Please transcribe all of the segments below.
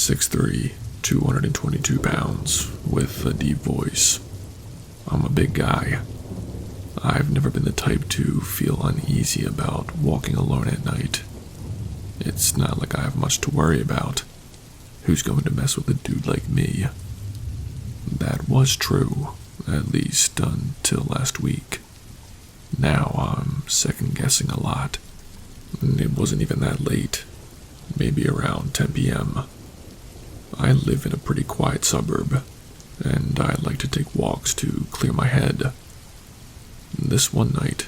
6'3", 222 pounds, with a deep voice. I'm a big guy. I've never been the type to feel uneasy about walking alone at night. It's not like I have much to worry about. Who's going to mess with a dude like me? That was true, at least until last week. Now I'm second-guessing a lot. It wasn't even that late, maybe around 10 p.m. I live in a pretty quiet suburb, and I like to take walks to clear my head. This one night,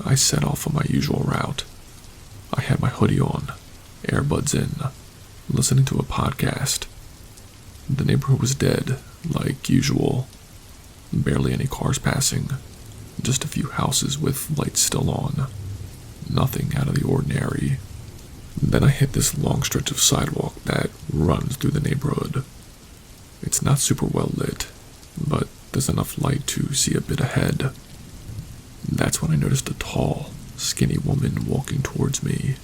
I set off on my usual route. I had my hoodie on, earbuds in, listening to a podcast. The neighborhood was dead, like usual. Barely any cars passing, just a few houses with lights still on. Nothing out of the ordinary. Then I hit this long stretch of sidewalk that runs through the neighborhood. It's not super well lit, but there's enough light to see a bit ahead. That's when I noticed a tall, skinny woman walking towards me,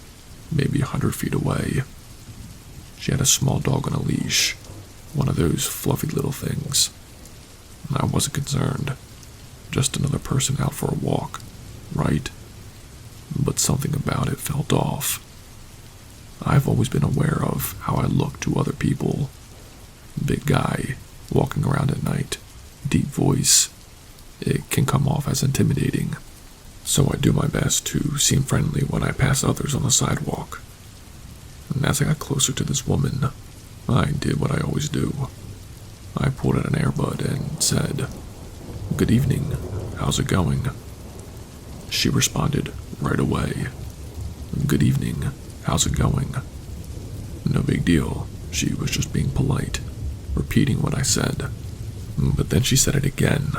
maybe 100 feet away. She had a small dog on a leash, one of those fluffy little things. I wasn't concerned, just another person out for a walk, right? But something about it felt off. I've always been aware of how I look to other people. Big guy, walking around at night, deep voice. It can come off as intimidating, so I do my best to seem friendly when I pass others on the sidewalk. And as I got closer to this woman, I did what I always do. I pulled out an earbud and said, "Good evening, how's it going?" She responded right away, "Good evening, how's it going?" No big deal, she was just being polite, repeating what I said. But then she said it again,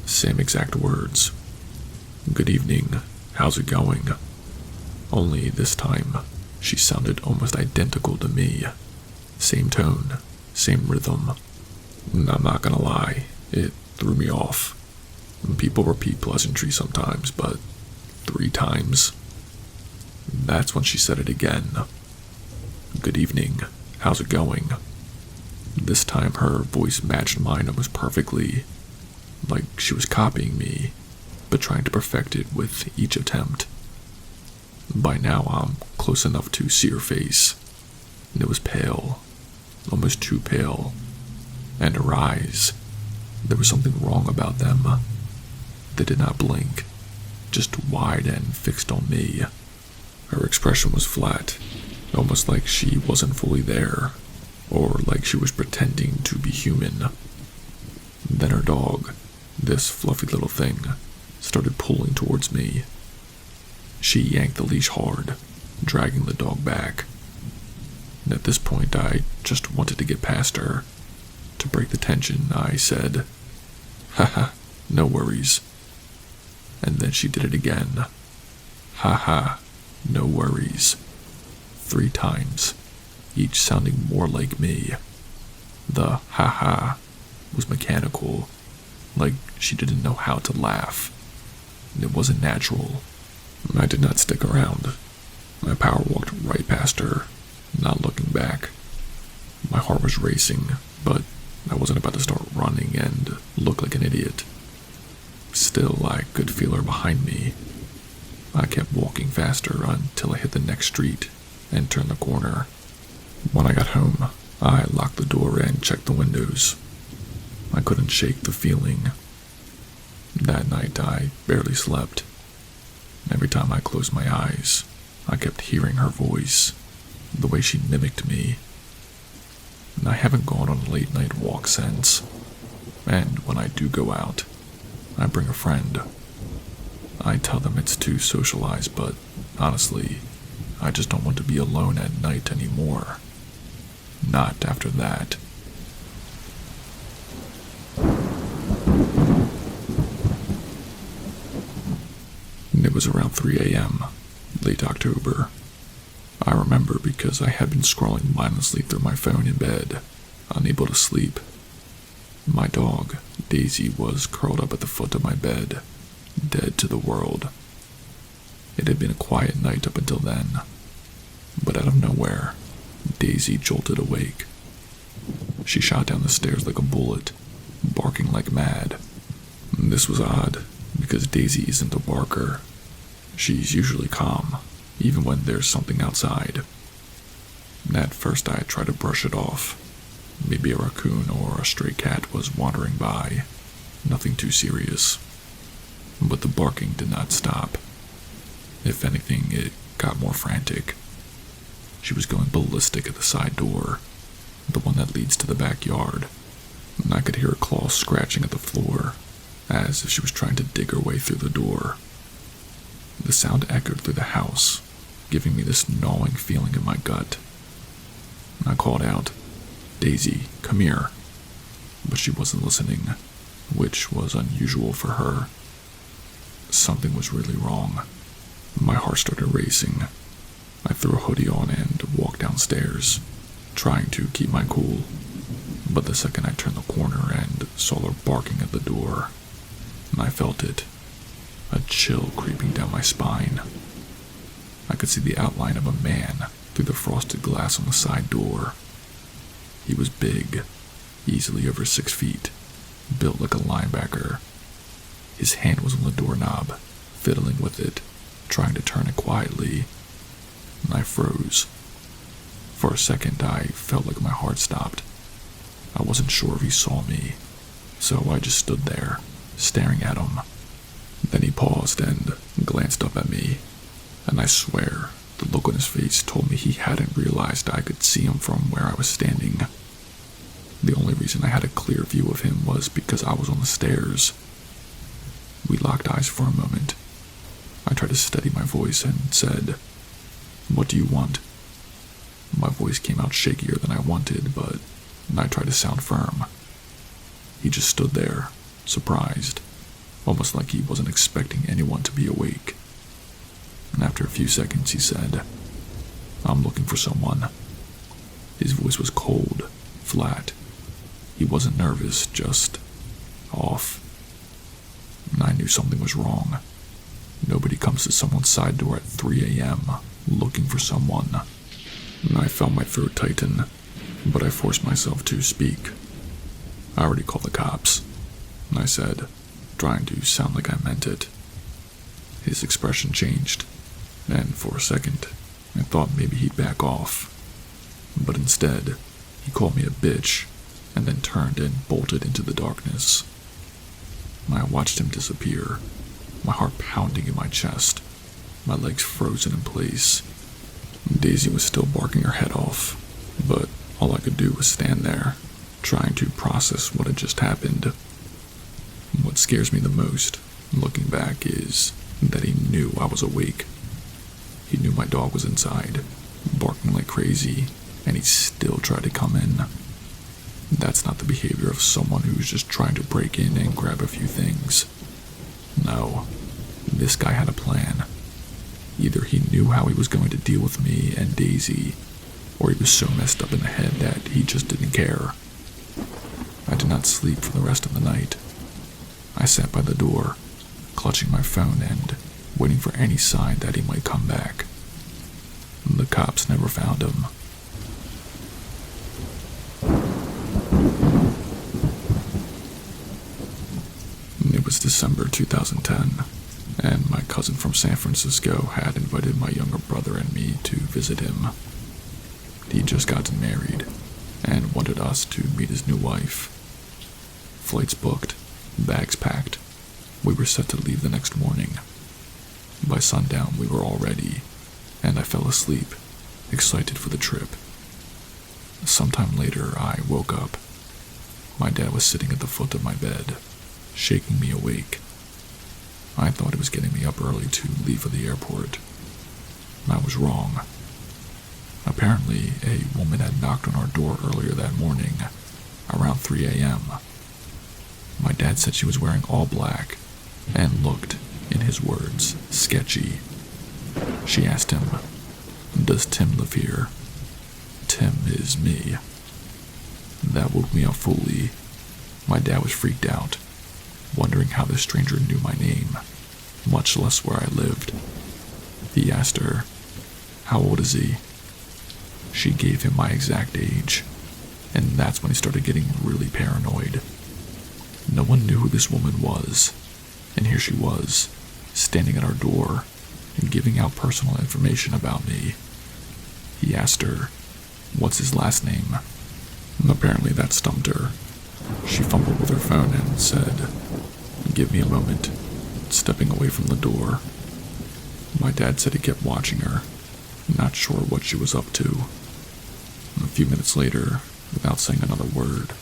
same exact words. "Good evening, how's it going?" Only this time, she sounded almost identical to me. Same tone, same rhythm. I'm not gonna lie, it threw me off. People repeat pleasantries sometimes, but 3 times? That's when she said it again. "Good evening, how's it going?" This time her voice matched mine almost perfectly, like she was copying me, but trying to perfect it with each attempt. By now I'm close enough to see her face. It was pale, almost too pale, and her eyes, there was something wrong about them. They did not blink, just wide and fixed on me. Her expression was flat, almost like she wasn't fully there, or like she was pretending to be human. Then her dog, this fluffy little thing, started pulling towards me. She yanked the leash hard, dragging the dog back. And at this point, I just wanted to get past her. To break the tension, I said, "Haha, no worries." And then she did it again. "Haha, no worries." 3 times, each sounding more like me. The "haha" was mechanical, like she didn't know how to laugh. It wasn't natural. I did not stick around. I power walked right past her, not looking back. My heart was racing, but I wasn't about to start running and look like an idiot. Still, I could feel her behind me. I kept walking faster until I hit the next street and turned the corner. When I got home, I locked the door and checked the windows. I couldn't shake the feeling. That night, I barely slept. Every time I closed my eyes, I kept hearing her voice, the way she mimicked me. I haven't gone on a late-night walk since, and when I do go out, I bring a friend. I tell them it's to socialize, but honestly, I just don't want to be alone at night anymore. Not after that. It was around 3 a.m., late October. I remember because I had been scrolling mindlessly through my phone in bed, unable to sleep. My dog, Daisy, was curled up at the foot of my bed, dead to the world. It had been a quiet night up until then, but out of nowhere, Daisy jolted awake, She shot down the stairs like a bullet, barking like mad. This was odd, because Daisy isn't a barker. She's usually calm, even when there's something outside. At first I tried to brush it off. Maybe a raccoon or a stray cat was wandering by. Nothing too serious. But the barking did not stop. If anything, it got more frantic. She was going ballistic at the side door, the one that leads to the backyard, and I could hear her claws scratching at the floor, as if she was trying to dig her way through the door. The sound echoed through the house, giving me this gnawing feeling in my gut. I called out, "Daisy, come here." But she wasn't listening, which was unusual for her. Something was really wrong. My heart started racing. I threw a hoodie on and walked downstairs, trying to keep my cool. But the second I turned the corner and saw her barking at the door, I felt it, a chill creeping down my spine. I could see the outline of a man through the frosted glass on the side door. He was big, easily over 6 feet, built like a linebacker. His hand was on the doorknob, fiddling with it, trying to turn it quietly. I froze. For a second, I felt like my heart stopped. I wasn't sure if he saw me, so I just stood there, staring at him. Then he paused and glanced up at me, and I swear the look on his face told me he hadn't realized I could see him from where I was standing. The only reason I had a clear view of him was because I was on the stairs. We locked eyes for a moment. I tried to steady my voice and said, "What do you want?" My voice came out shakier than I wanted, but I tried to sound firm. He just stood there, surprised, almost like he wasn't expecting anyone to be awake. And after a few seconds, he said, "I'm looking for someone." His voice was cold, flat. He wasn't nervous, just off. And I knew something was wrong. Nobody comes to someone's side door at 3 a.m. looking for someone. And I felt my throat tighten, but I forced myself to speak. "I already called the cops," I said, trying to sound like I meant it. His expression changed, and for a second, I thought maybe he'd back off. But instead, he called me a bitch, and then turned and bolted into the darkness. I watched him disappear, my heart pounding in my chest, my legs frozen in place. Daisy was still barking her head off, but all I could do was stand there, trying to process what had just happened. What scares me the most, looking back, is that he knew I was awake. He knew my dog was inside, barking like crazy, and he still tried to come in. That's not the behavior of someone who's just trying to break in and grab a few things. No, this guy had a plan. Either he knew how he was going to deal with me and Daisy, or he was so messed up in the head that he just didn't care. I did not sleep for the rest of the night. I sat by the door, clutching my phone and waiting for any sign that he might come back. The cops never found him. It was December 2010, and my cousin from San Francisco had invited my younger brother and me to visit him. He'd just gotten married, and wanted us to meet his new wife. Flights booked, bags packed. We were set to leave the next morning. By sundown, we were all ready, and I fell asleep, excited for the trip. Sometime later, I woke up. My dad was sitting at the foot of my bed, shaking me awake. I thought he was getting me up early to leave for the airport. I was wrong. Apparently, a woman had knocked on our door earlier that morning, around 3 a.m. My dad said she was wearing all black and looked, in his words, sketchy. She asked him, "Does Tim live here?" Tim is me. That woke me up fully. My dad was freaked out, wondering how this stranger knew my name, much less where I lived. He asked her, "How old is he?" She gave him my exact age, and That's when he started getting really paranoid. No one knew who this woman was, and here she was, standing at our door and giving out personal information about me. He asked her, "What's his last name?" Apparently that stumped her. She fumbled with her phone and said, "Give me a moment," stepping away from the door. My dad said he kept watching her, not sure what she was up to. A few minutes later, without saying another word,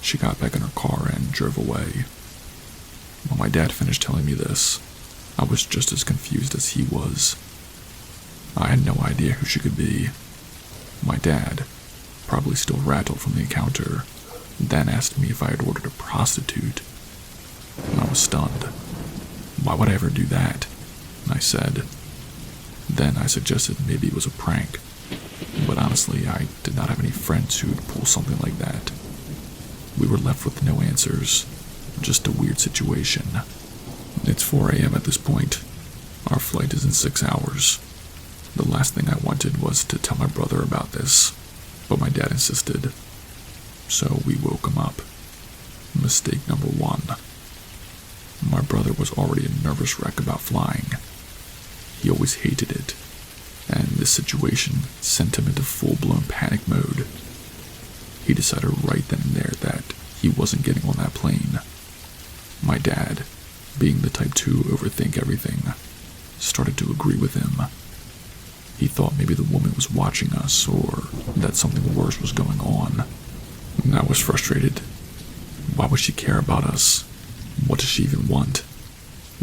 she got back in her car and drove away. When my dad finished telling me this, I was just as confused as he was. I had no idea who she could be. My dad, probably still rattled from the encounter, then asked me if I had ordered a prostitute. I was stunned. "Why would I ever do that?" I said. Then I suggested maybe it was a prank, but honestly, I did not have any friends who would pull something like that. We were left with no answers, just a weird situation. It's 4 a.m. at this point. Our flight is in 6 hours. The last thing I wanted was to tell my brother about this, but my dad insisted. So we woke him up. Mistake number 1. My brother was already a nervous wreck about flying. He always hated it, and this situation sent him into full-blown panic mode. He decided right then and there that he wasn't getting on that plane. My dad, being the type to overthink everything, started to agree with him. He thought maybe the woman was watching us or that something worse was going on. And I was frustrated. Why would she care about us? What does she even want?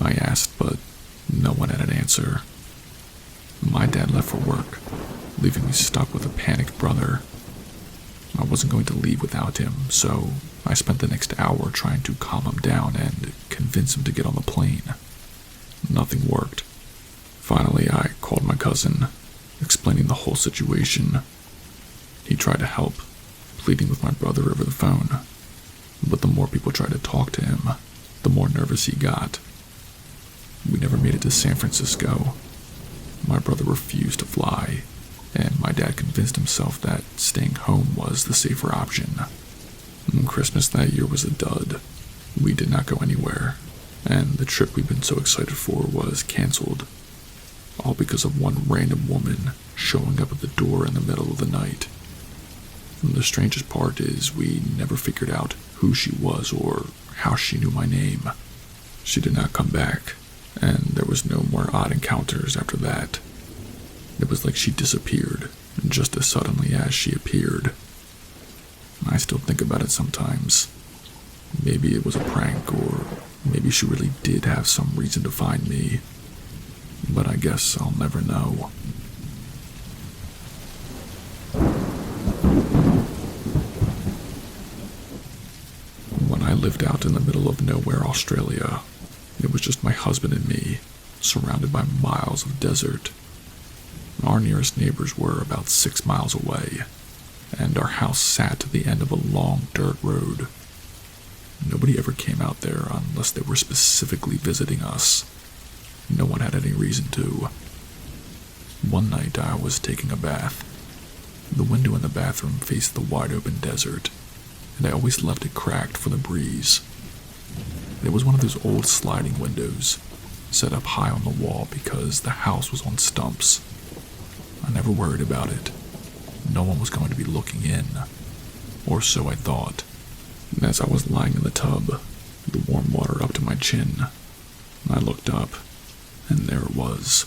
I asked, but no one had an answer. My dad left for work, leaving me stuck with a panicked brother. I wasn't going to leave without him, so I spent the next hour trying to calm him down and convince him to get on the plane. Nothing worked. Finally, I called my cousin, explaining the whole situation. He tried to help, pleading with my brother over the phone, but the more people tried to talk to him, the more nervous he got. We never made it to San Francisco. My brother refused to fly, and my dad convinced himself that staying home was the safer option. Christmas that year was a dud. We did not go anywhere, and the trip we'd been so excited for was canceled, all because of one random woman showing up at the door in the middle of the night. The strangest part is we never figured out who she was or how she knew my name. She did not come back, and there was no more odd encounters after that. It was like she disappeared just as suddenly as she appeared. I still think about it sometimes. Maybe it was a prank, or maybe she really did have some reason to find me. But I guess I'll never know. When I lived out in the middle of nowhere, Australia, it was just my husband and me, surrounded by miles of desert. Our nearest neighbors were about 6 miles away, and our house sat at the end of a long dirt road. Nobody ever came out there unless they were specifically visiting us. No one had any reason to. One night I was taking a bath. The window in the bathroom faced the wide open desert, and I always left it cracked for the breeze. It was one of those old sliding windows, set up high on the wall because the house was on stumps. I never worried about it. No one was going to be looking in, or so I thought. As I was lying in the tub, the warm water up to my chin, I looked up, and there it was.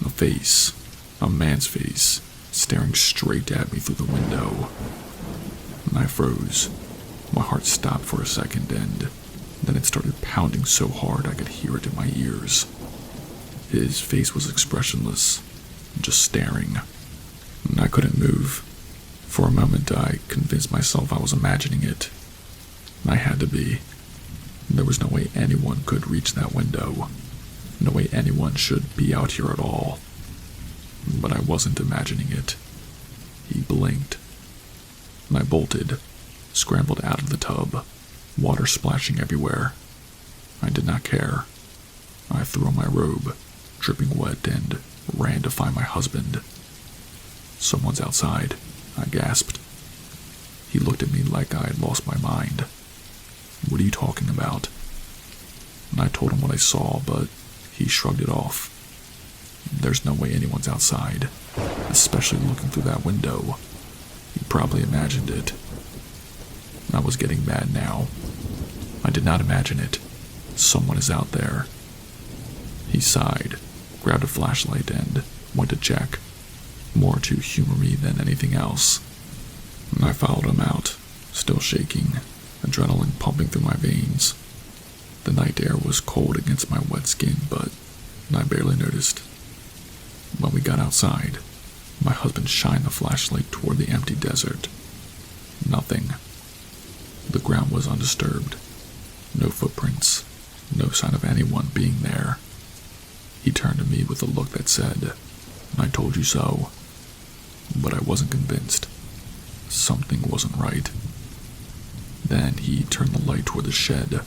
A face, a man's face, staring straight at me through the window. I froze. My heart stopped for a second, and then it started pounding so hard I could hear it in my ears. His face was expressionless, just staring. I couldn't move. For a moment, I convinced myself I was imagining it. I had to be. There was no way anyone could reach that window. No way anyone should be out here at all. But I wasn't imagining it. He blinked. I bolted, scrambled out of the tub, water splashing everywhere. I did not care. I threw on my robe, dripping wet, and ran to find my husband. "Someone's outside," I gasped. He looked like I had lost my mind. "What are you talking about?" And I told him what I saw, but he shrugged it off. "There's no way anyone's outside, especially looking through that window. You probably imagined it." I was getting mad now. "I did not imagine it. Someone is out there." He sighed, grabbed a flashlight, and went to check, more to humor me than anything else. I followed him out, still shaking, adrenaline pumping through my veins. The night air was cold against my wet skin, but I barely noticed. When we got outside, my husband shined the flashlight toward the empty desert. Nothing. The ground was undisturbed. No footprints. No sign of anyone being there. He turned to me with a look that said, "I told you so." But I wasn't convinced. Something wasn't right. Then he turned the light toward the shed.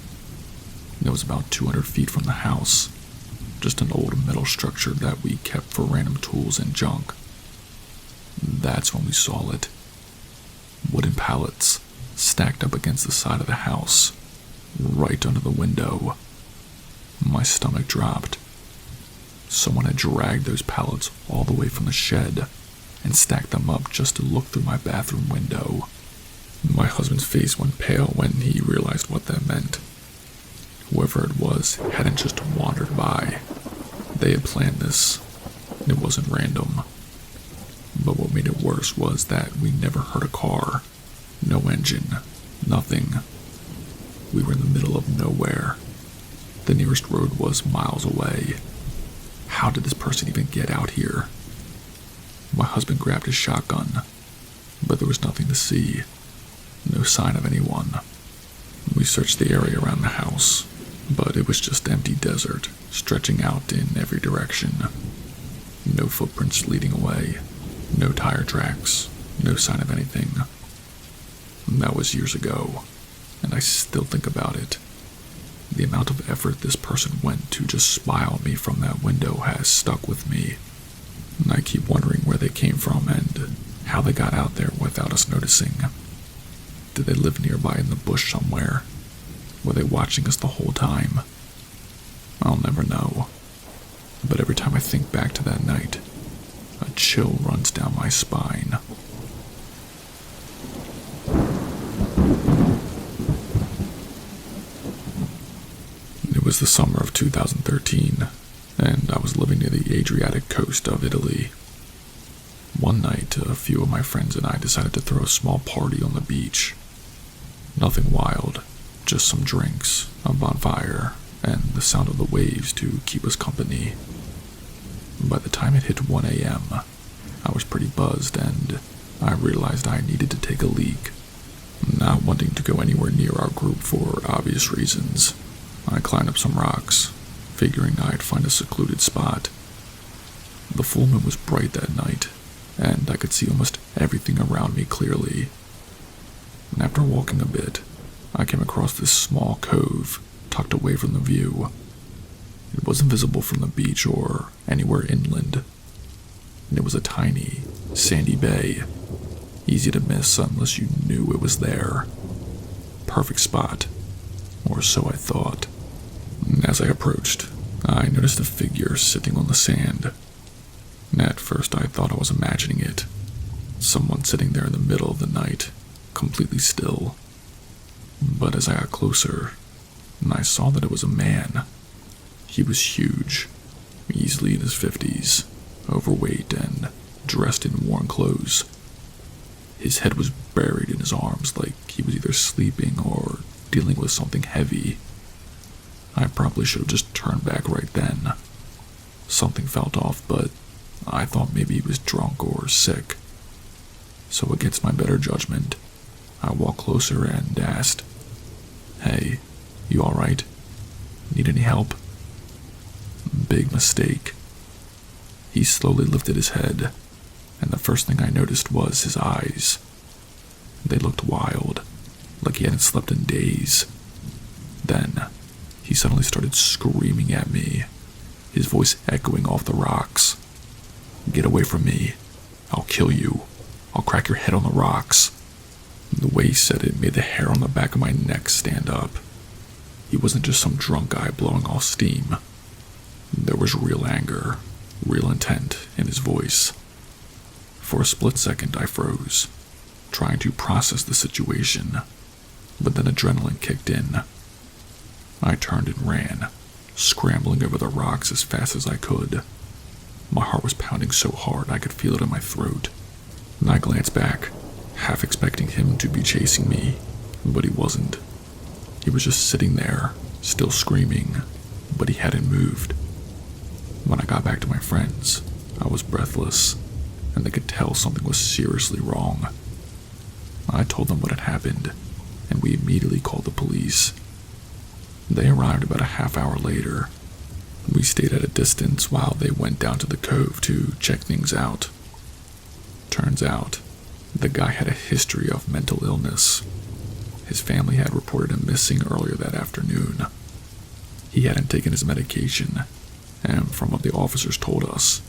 It was about 200 feet from the house. Just an old metal structure that we kept for random tools and junk. That's when we saw it. Wooden pallets stacked up against the side of the house, right under the window. My stomach dropped. Someone had dragged those pallets all the way from the shed and stacked them up just to look through my bathroom window. My husband's face went pale when he realized what that meant. Whoever it was hadn't just wandered by. They had planned this. It wasn't random. But what made it worse was that we never heard a car. No engine. Nothing. We were in the middle of nowhere. The nearest road was miles away. How did this person even get out here? My husband grabbed his shotgun, but there was nothing to see. No sign of anyone. We searched the area around the house, but it was just empty desert, stretching out in every direction. No footprints leading away. No tire tracks. No sign of anything. That was years ago, and I still think about it. The amount of effort this person went to just spy on me from that window has stuck with me. And I keep wondering where they came from and how they got out there without us noticing. Did they live nearby in the bush somewhere? Were they watching us the whole time? I'll never know. But every time I think back to that night, a chill runs down my spine. It was the summer of 2013, and I was living near the Adriatic coast of Italy. One night, a few of my friends and I decided to throw a small party on the beach. Nothing wild, just some drinks, a bonfire, and the sound of the waves to keep us company. By the time it hit 1 a.m., I was pretty buzzed, and I realized I needed to take a leak. Not wanting to go anywhere near our group for obvious reasons, I climbed up some rocks, figuring I'd find a secluded spot. The full moon was bright that night, and I could see almost everything around me clearly. And after walking a bit, I came across this small cove tucked away from the view. It wasn't visible from the beach or anywhere inland. And it was a tiny, sandy bay, easy to miss unless you knew it was there. Perfect spot, or so I thought. As I approached, I noticed a figure sitting on the sand. At first I thought I was imagining it. Someone sitting there in the middle of the night, completely still. But as I got closer, I saw that it was a man. He was huge, easily in his 50s, overweight and dressed in worn clothes. His head was buried in his arms like he was either sleeping or dealing with something heavy. I probably should have just turned back right then. Something felt off, but I thought maybe he was drunk or sick. So against my better judgment, I walked closer and asked, "Hey, you alright? Need any help?" Big mistake. He slowly lifted his head, and the first thing I noticed was his eyes. They looked wild, like he hadn't slept in days. Then, he suddenly started screaming at me, his voice echoing off the rocks. "Get away from me. I'll kill you. I'll crack your head on the rocks." The way he said it made the hair on the back of my neck stand up. He wasn't just some drunk guy blowing off steam. There was real anger, real intent in his voice. For a split second, I froze, trying to process the situation, but then adrenaline kicked in. I turned and ran, scrambling over the rocks as fast as I could. My heart was pounding so hard I could feel it in my throat. And I glanced back, half expecting him to be chasing me, but he wasn't. He was just sitting there, still screaming, but he hadn't moved. When I got back to my friends, I was breathless, and they could tell something was seriously wrong. I told them what had happened, and we immediately called the police. They arrived about a half hour later. We stayed at a distance while they went down to the cove to check things out. Turns out, the guy had a history of mental illness. His family had reported him missing earlier that afternoon. He hadn't taken his medication, and from what the officers told us,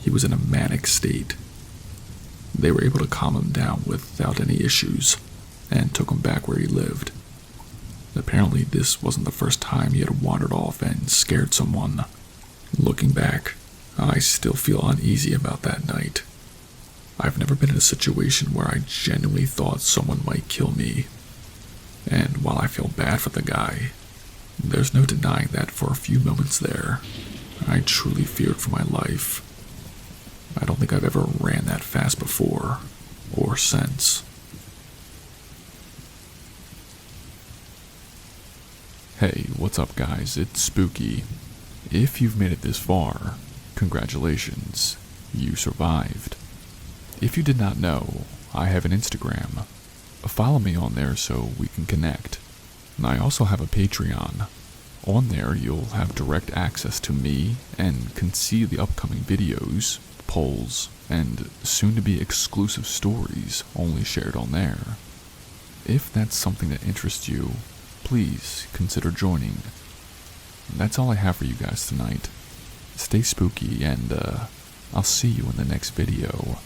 he was in a manic state. They were able to calm him down without any issues, and took him back where he lived. Apparently, this wasn't the first time he had wandered off and scared someone. Looking back, I still feel uneasy about that night. I've never been in a situation where I genuinely thought someone might kill me. And while I feel bad for the guy, there's no denying that for a few moments there, I truly feared for my life. I don't think I've ever ran that fast before, or since. Hey, what's up guys, it's Spooky. If you've made it this far, congratulations, you survived. If you did not know, I have an Instagram. Follow me on there so we can connect. And I also have a Patreon. On there you'll have direct access to me and can see the upcoming videos, polls, and soon-to-be exclusive stories only shared on there. If that's something that interests you, please consider joining. That's all I have for you guys tonight. Stay spooky and I'll see you in the next video.